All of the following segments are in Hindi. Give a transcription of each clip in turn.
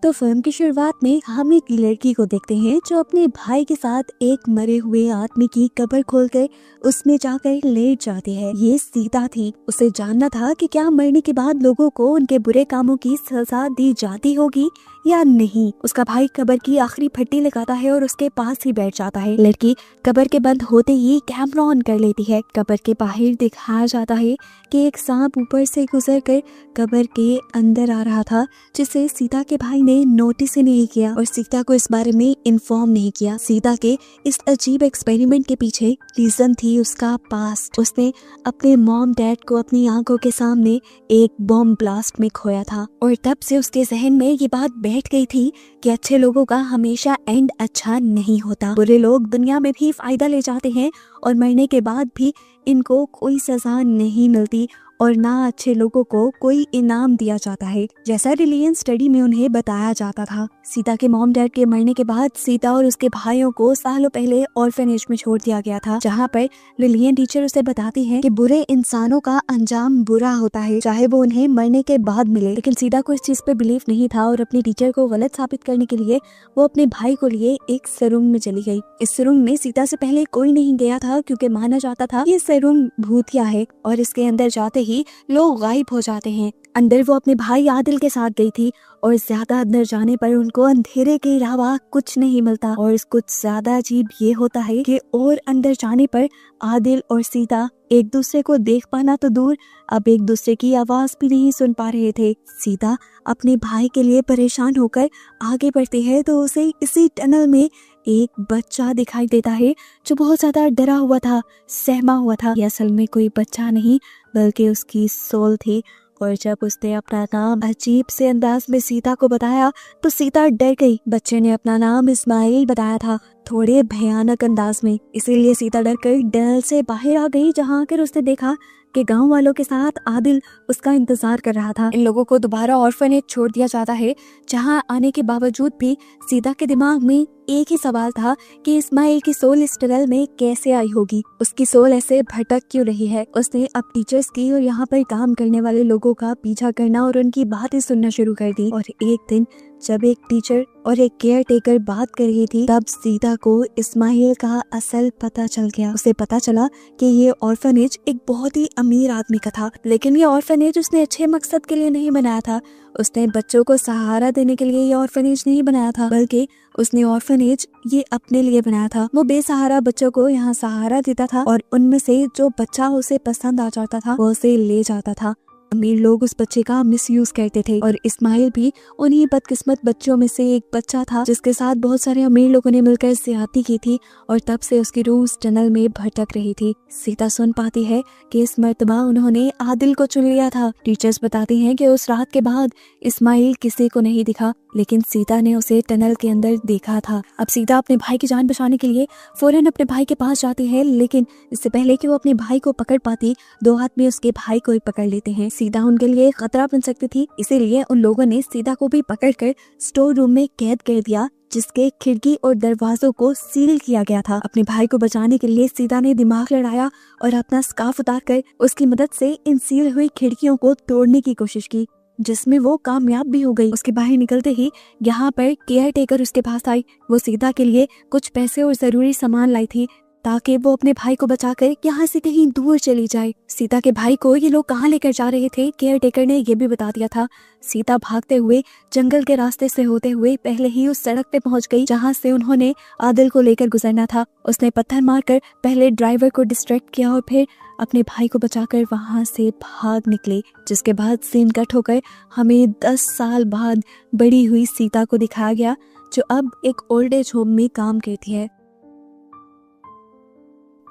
तो फिल्म की शुरुआत में हम एक लड़की को देखते हैं जो अपने भाई के साथ एक मरे हुए आदमी की कब्र खोलकर उसमें जाकर लेट जाती है। ये सीता थी। उसे जानना था कि क्या मरने के बाद लोगों को उनके बुरे कामों की सजा दी जाती होगी या नहीं। उसका भाई कब्र की आखिरी फट्टी लगाता है और उसके पास ही बैठ जाता है। लड़की कब्र के बंद होते ही कैमरा ऑन कर लेती है। कब्र के बाहर दिखाया जाता है कि एक सांप ऊपर से गुजरकर कब्र के अंदर आ रहा था, जिसे सीता के भाई ने नोटिस ही नहीं किया और सीता को इस बारे में इन्फॉर्म नहीं किया। सीता के इस अजीब एक्सपेरिमेंट के पीछे रीजन थी उसका पास्ट। उसने अपने मॉम डैड को अपनी आंखों के सामने एक बॉम्ब ब्लास्ट में खोया था और तब से उसके जहन में ये बात बैठ गई थी कि अच्छे लोगों का हमेशा एंड अच्छा नहीं होता। बुरे लोग दुनिया में भी फायदा ले जाते हैं और मरने के बाद भी इनको कोई सजा नहीं मिलती और ना अच्छे लोगों को कोई इनाम दिया जाता है, जैसा रिलीजियस स्टडी में उन्हें बताया जाता था। सीता के मॉम डैड के मरने के बाद सीता और उसके भाइयों को सालों पहले ऑर्फनेज में छोड़ दिया गया था, जहाँ पर लिलियन टीचर उसे बताती है कि बुरे इंसानों का अंजाम बुरा होता है, चाहे वो उन्हें मरने के बाद मिले। लेकिन सीता को इस चीज पे बिलीव नहीं था और अपनी टीचर को गलत साबित करने के लिए वो अपने भाई को लिए एक सुरंग में चली गई। इस सुरंग में सीता से पहले कोई नहीं गया था, क्योंकि माना जाता था ये सुरंग भूतिया है और इसके अंदर जाते ही लोग गायब हो जाते हैं। अंदर वो अपने भाई आदिल के साथ गई थी और ज्यादा अंदर जाने पर उनको अंधेरे के अलावा कुछ नहीं मिलता। और कुछ ज्यादा अजीब ये होता है कि और अंदर जाने पर आदिल और सीता एक दूसरे को देख पाना तो दूर, अब एक दूसरे की आवाज भी नहीं सुन पा रहे थे। सीता अपने भाई के लिए परेशान होकर आगे बढ़ती है तो उसे इसी टनल में एक बच्चा दिखाई देता है जो बहुत ज्यादा डरा हुआ था, सहमा हुआ था। ये असल में कोई बच्चा नहीं बल्कि उसकी सोल थी। और जब उसने अपना नाम अजीब से अंदाज में सीता को बताया तो सीता डर गई। बच्चे ने अपना नाम इस्माइल बताया था, थोड़े भयानक अंदाज में। इसीलिए सीता डरकर टनल से बाहर आ गई, जहाँ आकर उसने देखा कि गांव वालों के साथ आदिल उसका इंतजार कर रहा था। इन लोगों को दोबारा ऑर्फनेज छोड़ दिया जाता है, जहां आने के बावजूद भी सीता के दिमाग में एक ही सवाल था कि इस्माइल की सोल इस टनल में कैसे आई होगी, उसकी सोल ऐसे भटक क्यों रही है। उसने अब टीचर्स की और यहाँ पर काम करने वाले लोगों का पीछा करना और उनकी बातें सुनना शुरू कर दी। और एक दिन जब एक टीचर और एक केयर टेकर बात कर रही थी, तब सीता को इस्माइल का असल पता चल गया। उसे पता चला कि ये ऑर्फनेज एक बहुत ही अमीर आदमी का था, लेकिन ये ऑर्फनेज उसने अच्छे मकसद के लिए नहीं बनाया था। उसने बच्चों को सहारा देने के लिए ये ऑर्फनेज नहीं बनाया था, बल्कि उसने ऑर्फनेज ये अपने लिए बनाया था। वो बेसहारा बच्चों को यहाँ सहारा देता था और उनमें से जो बच्चा उसे पसंद आ जाता था वो उसे ले जाता था। अमीर लोग उस बच्चे का मिसयूज करते थे और इस्माइल भी उन्हीं बदकिस्मत बच्चों में से एक बच्चा था जिसके साथ बहुत सारे अमीर लोगों ने मिलकर ज्यादती की थी और तब से उसकी रूह उस टनल में भटक रही थी। सीता सुन पाती है कि इस मर्तबा उन्होंने आदिल को चुन लिया था। टीचर्स बताती हैं कि उस रात के बाद इस्माइल किसी को नहीं दिखा, लेकिन सीता ने उसे टनल के अंदर देखा था। अब सीता अपने भाई की जान बचाने के लिए फौरन अपने भाई के पास जाती है, लेकिन इससे पहले कि वो अपने भाई को पकड़ पाती, दो आदमी उसके भाई को ही पकड़ लेते हैं। सीता उनके लिए खतरा बन सकती थी, इसीलिए उन लोगों ने सीता को भी पकड़कर स्टोर रूम में कैद कर दिया, जिसके खिड़की और दरवाजों को सील किया गया था। अपने भाई को बचाने के लिए सीता ने दिमाग लड़ाया और अपना स्कार्फ उतारकर उसकी मदद से इन सील हुई खिड़कियों को तोड़ने की कोशिश की, जिसमें वो कामयाब भी हो गई। उसके बाहर निकलते ही यहाँ पर केयर टेकर उसके पास आई। वो सीता के लिए कुछ पैसे और जरूरी सामान लाई थी ताकि वो अपने भाई को बचाकर यहाँ से कहीं दूर चली जाए। सीता के भाई को ये लोग कहाँ लेकर जा रहे थे केयर टेकर ने ये भी बता दिया था। सीता भागते हुए जंगल के रास्ते से होते हुए पहले ही उस सड़क पे पहुंच गई जहाँ से उन्होंने आदिल को लेकर गुजरना था। उसने पत्थर मारकर पहले ड्राइवर को डिस्ट्रैक्ट किया और फिर अपने भाई को बचाकर वहां से भाग निकले, जिसके बाद सीन कट होकर हमें 10 साल बाद बड़ी हुई सीता को दिखाया गया, जो अब एक ओल्ड एज होम में काम करती है।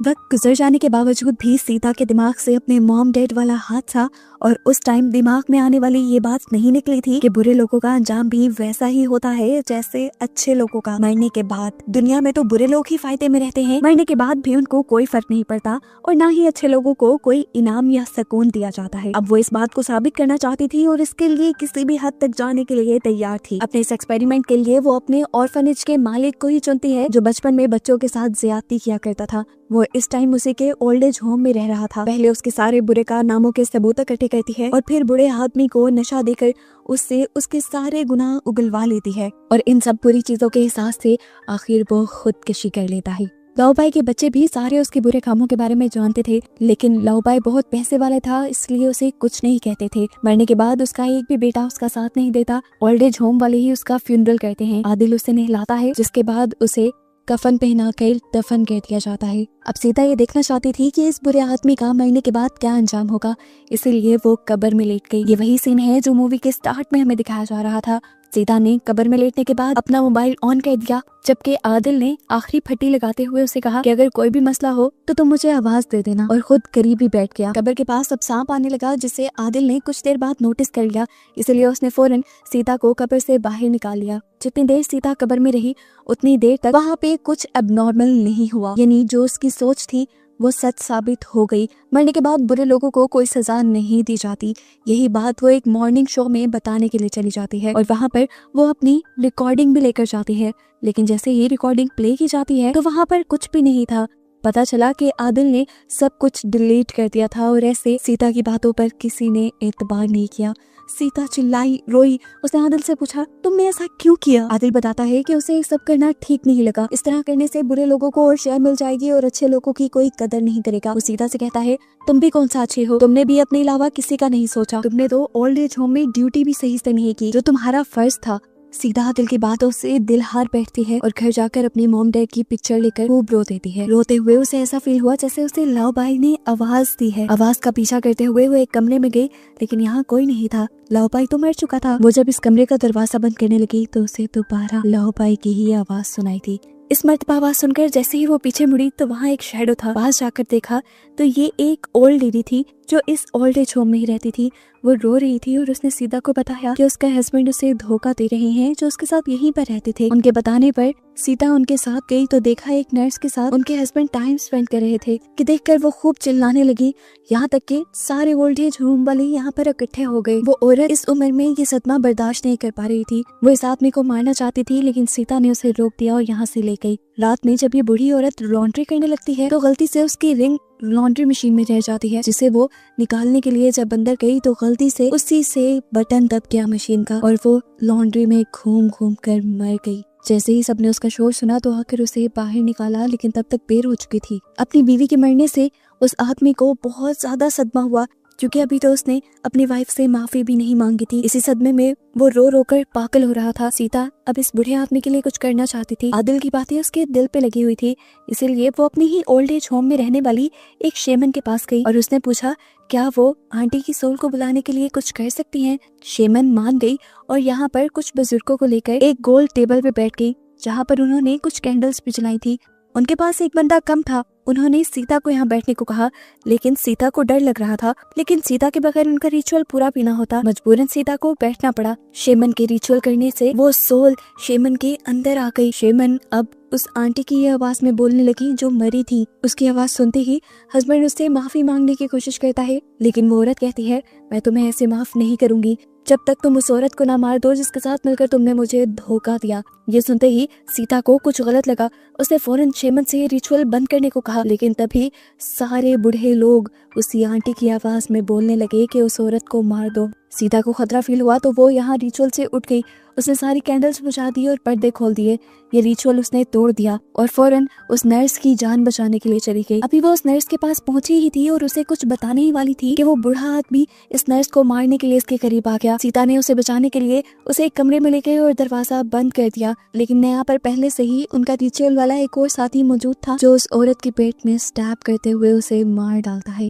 वक्त गुजर जाने के बावजूद भी सीता के दिमाग से अपने मॉम डैड वाला हादसा और उस टाइम दिमाग में आने वाली ये बात नहीं निकली थी कि बुरे लोगों का अंजाम भी वैसा ही होता है जैसे अच्छे लोगों का। मरने के बाद दुनिया में तो बुरे लोग ही फायदे में रहते हैं, मरने के बाद भी उनको कोई फर्क नहीं पड़ता और ना ही अच्छे लोगों को कोई इनाम या सुकून दिया जाता है। अब वो इस बात को साबित करना चाहती थी और इसके लिए किसी भी हद तक जाने के लिए तैयार थी। अपने इस एक्सपेरिमेंट के लिए वो अपने ऑर्फनेज के मालिक को ही चुनती है, जो बचपन में बच्चों के साथ ज्यादती किया करता था। वो इस टाइम उसी के ओल्ड एज होम में रह रहा था। पहले उसके सारे बुरे कारनामों के सबूत इकट्ठे करती है और फिर बुरे आदमी को नशा देकर उससे उसके सारे गुनाह उगलवा लेती है और इन सब बुरी चीजों के एहसास से आखिर वो खुदकुशी कर लेता है। लाओबाई के बच्चे भी सारे उसके बुरे कामों के बारे में जानते थे, लेकिन लाओबाई बहुत पैसे वाला था, इसलिए उसे कुछ नहीं कहते थे। मरने के बाद उसका एक भी बेटा उसका साथ नहीं देता। ओल्ड एज होम वाले ही उसका फ्यूनरल करते हैं। आदिल उसे नहलाता है, जिसके बाद उसे कफन पहना कर दफन कर दिया जाता है। अब सीता ये देखना चाहती थी कि इस बुरे आदमी का मरने के बाद क्या अंजाम होगा, इसीलिए वो कब्र में लेट गई। ये वही सीन है जो मूवी के स्टार्ट में हमें दिखाया जा रहा था। सीता ने कब्र में लेटने के बाद अपना मोबाइल ऑन कर दिया, जबकि आदिल ने आखिरी फट्टी लगाते हुए उसे कहा कि अगर कोई भी मसला हो तो तुम मुझे आवाज दे देना, और खुद करीब ही बैठ गया। कब्र के पास अब सांप आने लगा, जिसे आदिल ने कुछ देर बाद नोटिस कर लिया, इसलिए उसने फौरन सीता को कब्र से बाहर निकाल लिया। जितनी देर सीता कब्र में रही उतनी देर तक वहाँ पे कुछ एबनॉर्मल नहीं हुआ, यानी जो उसकी सोच थी वो सच साबित हो गई। मरने के बाद बुरे लोगों को कोई सजा नहीं दी जाती। यही बात वो एक मॉर्निंग शो में बताने के लिए चली जाती है और वहाँ पर वो अपनी रिकॉर्डिंग भी लेकर जाती है, लेकिन जैसे ही रिकॉर्डिंग प्ले की जाती है तो वहाँ पर कुछ भी नहीं था। पता चला कि आदिल ने सब कुछ डिलीट कर दिया था और ऐसे सीता की बातों पर किसी ने एतबार नहीं किया। सीता चिल्लाई, रोई। उसने आदिल से पूछा, तुमने ऐसा क्यों किया? आदिल बताता है कि उसे ये सब करना ठीक नहीं लगा। इस तरह करने से बुरे लोगों को और शेयर मिल जाएगी और अच्छे लोगों की कोई कदर नहीं करेगा। वो सीता से कहता है, तुम भी कौन सा अच्छे हो? तुमने भी अपने अलावा किसी का नहीं सोचा। तुमने तो ओल्ड एज होम में ड्यूटी भी सही से नहीं की, जो तुम्हारा फर्ज था। सीता आदिल की बातों से दिल हार बैठती है और घर जाकर अपनी मॉम डैड की पिक्चर लेकर खूब रो देती है। रोते हुए उसे ऐसा फील हुआ जैसे उसे लाओबाई ने आवाज दी है। आवाज का पीछा करते हुए वो एक कमरे में गई, लेकिन यहाँ कोई नहीं था। लाओबाई तो मर चुका था। वो जब इस कमरे का दरवाजा बंद करने लगी तो उसे दोबारा लाओबाई की ही आवाज सुनाई थी। इस मर्तबा आवाज सुनकर जैसे ही वो पीछे मुड़ी तो वहाँ एक शैडो था। पास जाकर देखा तो ये एक ओल्ड लेडी थी जो इस ओल्ड एज होम में ही रहती थी। वो रो रही थी और उसने सीता को बताया कि उसका हस्बैंड उसे धोखा दे रहे हैं, जो उसके साथ यहीं पर रहते थे। उनके बताने पर सीता उनके साथ गई तो देखा एक नर्स के साथ उनके हस्बैंड टाइम स्पेंड कर रहे थे, कि देखकर वो खूब चिल्लाने लगी। यहाँ तक कि सारे ओल्ड एज होम वाले यहाँ पर इकट्ठे हो गए। वो औरत इस उम्र में ये सदमा बर्दाश्त नहीं कर पा रही थी। वो इस आदमी को मारना चाहती थी, लेकिन सीता ने उसे रोक दिया और यहाँ से ले गई। रात में जब ये बूढ़ी औरत लॉन्ड्री करने लगती है तो गलती से उसकी रिंग लॉन्ड्री मशीन में रह जाती है, जिसे वो निकालने के लिए जब अंदर गई तो गलती से उसी से बटन दब गया मशीन का और वो लॉन्ड्री में घूम घूम कर मर गई। जैसे ही सबने उसका शोर सुना तो आकर उसे बाहर निकाला, लेकिन तब तक देर हो चुकी थी। अपनी बीवी के मरने से उस आदमी को बहुत ज्यादा सदमा हुआ, क्योंकि अभी तो उसने अपनी वाइफ से माफी भी नहीं मांगी थी। इसी सदमे में वो रो रो कर पागल हो रहा था। सीता अब इस बुढ़े आदमी के लिए कुछ करना चाहती थी। आदिल की बातें उसके दिल पे लगी हुई थी, इसीलिए वो अपनी ही ओल्ड एज होम में रहने वाली एक शेमन के पास गई और उसने पूछा क्या वो आंटी की सोल को बुलाने के लिए कुछ कर सकती हैं। शेमन मान गई और यहाँ पर कुछ बुजुर्गों को लेकर एक गोल टेबल पे बैठ गई, जहाँ पर उन्होंने कुछ कैंडल्स भी जलाई थी। उनके पास एक बंदा कम था। उन्होंने सीता को यहाँ बैठने को कहा, लेकिन सीता को डर लग रहा था। लेकिन सीता के बगैर उनका रिचुअल पूरा भी ना होता। मजबूरन सीता को बैठना पड़ा। शेमन के रिचुअल करने से वो सोल शेमन के अंदर आ गई। शेमन अब उस आंटी की ये आवाज में बोलने लगी जो मरी थी। उसकी आवाज सुनते ही हस्बैंड उससे माफी मांगने की कोशिश करता है, लेकिन वो औरत कहती है, मैं तुम्हें ऐसे माफ नहीं करूंगी जब तक तुम उस औरत को ना मार दो जिसके साथ मिलकर तुमने मुझे धोखा दिया। ये सुनते ही सीता को कुछ गलत लगा। उसने फौरन शेमन से रिचुअल बंद करने को कहा, लेकिन तभी सारे बूढ़े लोग उसी आंटी की आवाज में बोलने लगे कि उस औरत को मार दो। सीता को खतरा फील हुआ तो वो यहाँ रिचुअल से उठ गई। उसने सारी कैंडल्स बुझा दी और पर्दे खोल दिए। ये रिचुअल उसने तोड़ दिया और फौरन उस नर्स की जान बचाने के लिए चली गई। अभी वो उस नर्स के पास पहुंची ही थी और उसे कुछ बताने ही वाली थी कि वो बूढ़ा आदमी इस नर्स को मारने के लिए इसके करीब आ गया। सीता ने उसे बचाने के लिए उसे एक कमरे में ले गई और दरवाजा बंद कर दिया, लेकिन यहाँ पर पहले से ही उनका रिचुअल वाला एक और साथी मौजूद था जो उस औरत के पेट में स्टैब करते हुए उसे मार डालता है।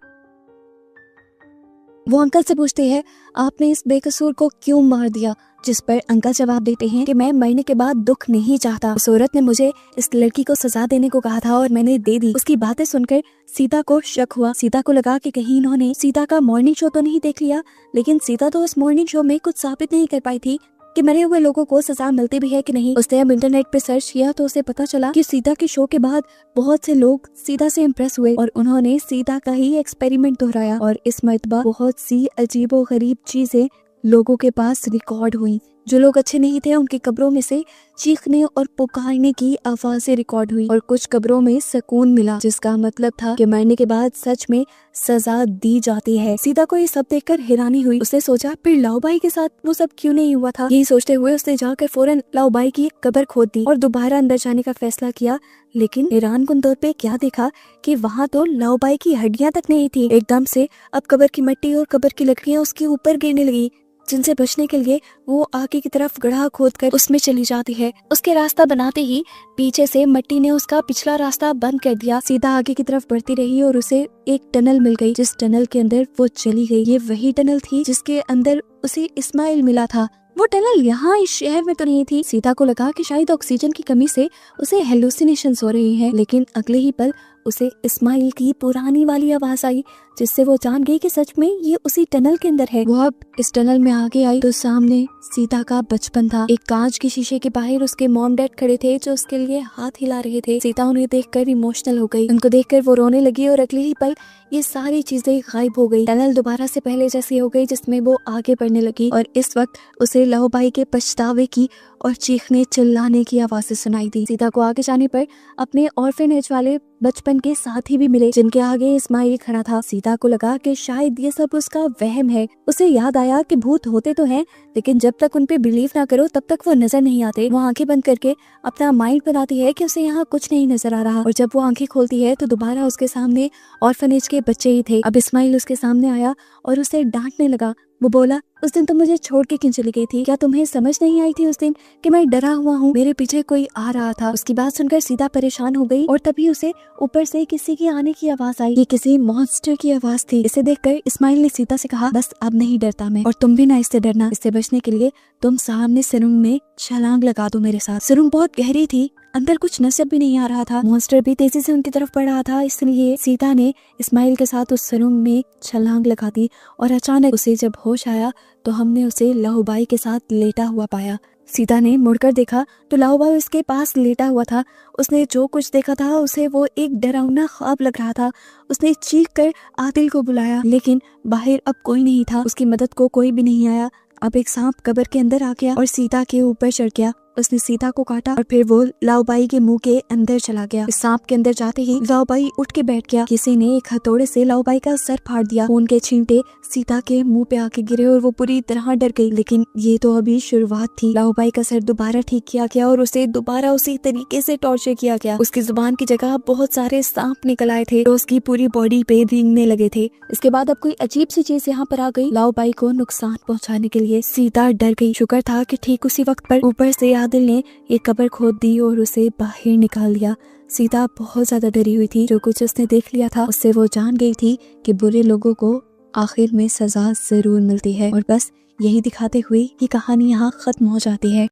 वो अंकल से पूछते हैं, आपने इस बेकसूर को क्यों मार दिया? जिस पर अंकल जवाब देते हैं कि मैं मरने के बाद दुख नहीं चाहता। उस औरत ने मुझे इस लड़की को सजा देने को कहा था और मैंने दे दी। उसकी बातें सुनकर सीता को शक हुआ। सीता को लगा कि कहीं इन्होंने सीता का मॉर्निंग शो तो नहीं देख लिया, लेकिन सीता तो उस मॉर्निंग शो में कुछ साबित नहीं कर पाई थी कि मरे हुए लोगों को सजा मिलती भी है कि नहीं। उसने अब इंटरनेट पे सर्च किया तो उसे पता चला कि सीता के शो के बाद बहुत से लोग सीता से इम्प्रेस हुए और उन्होंने सीता का ही एक्सपेरिमेंट दोहराया और इस मर्तबा बहुत सी अजीबो गरीब चीजें लोगों के पास रिकॉर्ड हुई। जो लोग अच्छे नहीं थे उनकी कब्रों में से चीखने और पुकारने की आवाजें रिकॉर्ड हुई और कुछ कब्रों में सुकून मिला, जिसका मतलब था कि मरने के बाद सच में सजा दी जाती है। सीता को ये सब देखकर हैरानी हुई। उसने सोचा फिर लाओबाई के साथ वो सब क्यों नहीं हुआ था। यही सोचते हुए उसने जाकर फौरन लाओबाई की कब्र खोद दी और दोबारा अंदर जाने का फैसला किया। लेकिन हैरानकुन तौर पे क्या देखा कि वहाँ तो लाओबाई की हड्डियां तक नहीं थी। एकदम से अब कब्र की मिट्टी और कब्र की लकड़ियां उसके ऊपर गिरने लगी, जिनसे बचने के लिए वो आगे की तरफ गड्ढा खोदकर उसमें चली जाती है। उसके रास्ता बनाते ही पीछे से मिट्टी ने उसका पिछला रास्ता बंद कर दिया। सीता आगे की तरफ बढ़ती रही और उसे एक टनल मिल गई, जिस टनल के अंदर वो चली गई। ये वही टनल थी जिसके अंदर उसे इस्माइल मिला था। वो टनल यहाँ इस शहर में तो नहीं थी। सीता को लगा कि शायद ऑक्सीजन की कमी से उसे हेलुसिनेशंस हो रही हैं, लेकिन अगले ही पल उसे इस्माइल की पुरानी वाली आवाज आई, जिससे वो जान गई कि सच में ये उसी टनल के अंदर है। वो अब इस टनल में आगे आई तो सामने सीता का बचपन था। एक कांच के शीशे के बाहर उसके मॉम डैड खड़े थे जो उसके लिए हाथ हिला रहे थे। सीता उन्हें देखकर इमोशनल हो गई। उनको देखकर वो रोने लगी और अगले ही पल ये सारी चीजें गायब हो गई। टनल दोबारा से पहले जैसी हो गई, जिसमें वो आगे बढ़ने लगी और इस वक्त उसे लाओबाई के पछतावे की और चीखने चिल्लाने की आवाजें सुनाई दी। सीता को आगे जाने पर अपने ऑर्फेनेज वाले बचपन के साथी भी मिले, जिनके आगे इस्माइल खड़ा था। सीता को लगा कि शायद ये सब उसका वहम है। उसे याद आया कि भूत होते तो हैं, लेकिन जब तक उन पे बिलीव ना करो तब तक वो नजर नहीं आते। वो आंखें बंद करके अपना माइंड बनाती है कि उसे यहाँ कुछ नहीं नजर आ रहा और जब वो आंखें खोलती है तो दोबारा उसके सामने ऑर्फनेज के बच्चे ही थे। अब इस्माइल उसके सामने आया और उसे डांटने लगा। वो बोला, उस दिन तुम मुझे छोड़ के क्यों चली गई थी? क्या तुम्हें समझ नहीं आई थी उस दिन कि मैं डरा हुआ हूँ? मेरे पीछे कोई आ रहा था। उसकी बात सुनकर सीता परेशान हो गई और तभी उसे ऊपर से किसी की आने की आवाज आई। ये किसी मॉन्स्टर की आवाज थी। इसे देखकर इस्माइल ने सीता से कहा, बस अब नहीं डरता मैं, और तुम भी ना इससे डरना। इससे बचने के लिए तुम सामने सुरंग में छलांग लगा दो मेरे साथ। सुरंग बहुत गहरी थी, अंदर कुछ नजर भी नहीं आ रहा था। मॉन्स्टर भी तेजी से उनकी तरफ बढ़ रहा था, इसलिए सीता ने इस्माइल के साथ उस सुरंग में छलांग लगा दी और अचानक उसे जब होश आया तो हमने उसे लाओबाई के साथ लेटा हुआ पाया। सीता ने मुड़कर देखा तो लाओबाई उसके पास लेटा हुआ था। उसने जो कुछ देखा था उसे वो एक डरावना ख्वाब लग रहा था। उसने चीख कर आदिल को बुलाया, लेकिन बाहर अब कोई नहीं था। उसकी मदद को कोई भी नहीं आया। अब एक सांप कब्र के अंदर आ गया और सीता के ऊपर चढ़ गया। उसने सीता को काटा और फिर वो लाओबाई के मुंह के अंदर चला गया। इस सांप के अंदर जाते ही लाओबाई उठ के बैठ गया। किसी ने एक हथौड़े से लाओबाई का सर फाड़ दिया। खून के छींटे सीता के मुंह पे आके गिरे और वो पूरी तरह डर गई। लेकिन ये तो अभी शुरुआत थी। लाओबाई का सर दोबारा ठीक किया गया और उसे दोबारा उसी तरीके से टॉर्चर किया गया। उसकी जुबान की जगह बहुत सारे सांप निकल आए थे तो उसकी पूरी बॉडी पे रेंगने लगे थे। इसके बाद अब कोई अजीब सी चीज यहाँ पर आ गई। लाओबाई को नुकसान पहुँचाने के लिए। सीता डर गई। शुक्र था कि ठीक उसी वक्त पर ऊपर से आदिल ने ये कब्र खोद दी और उसे बाहर निकाल दिया। सीता बहुत ज्यादा डरी हुई थी। जो कुछ उसने देख लिया था उससे वो जान गई थी कि बुरे लोगों को आखिर में सजा जरूर मिलती है। और बस यही दिखाते हुए ये कहानी यहाँ खत्म हो जाती है।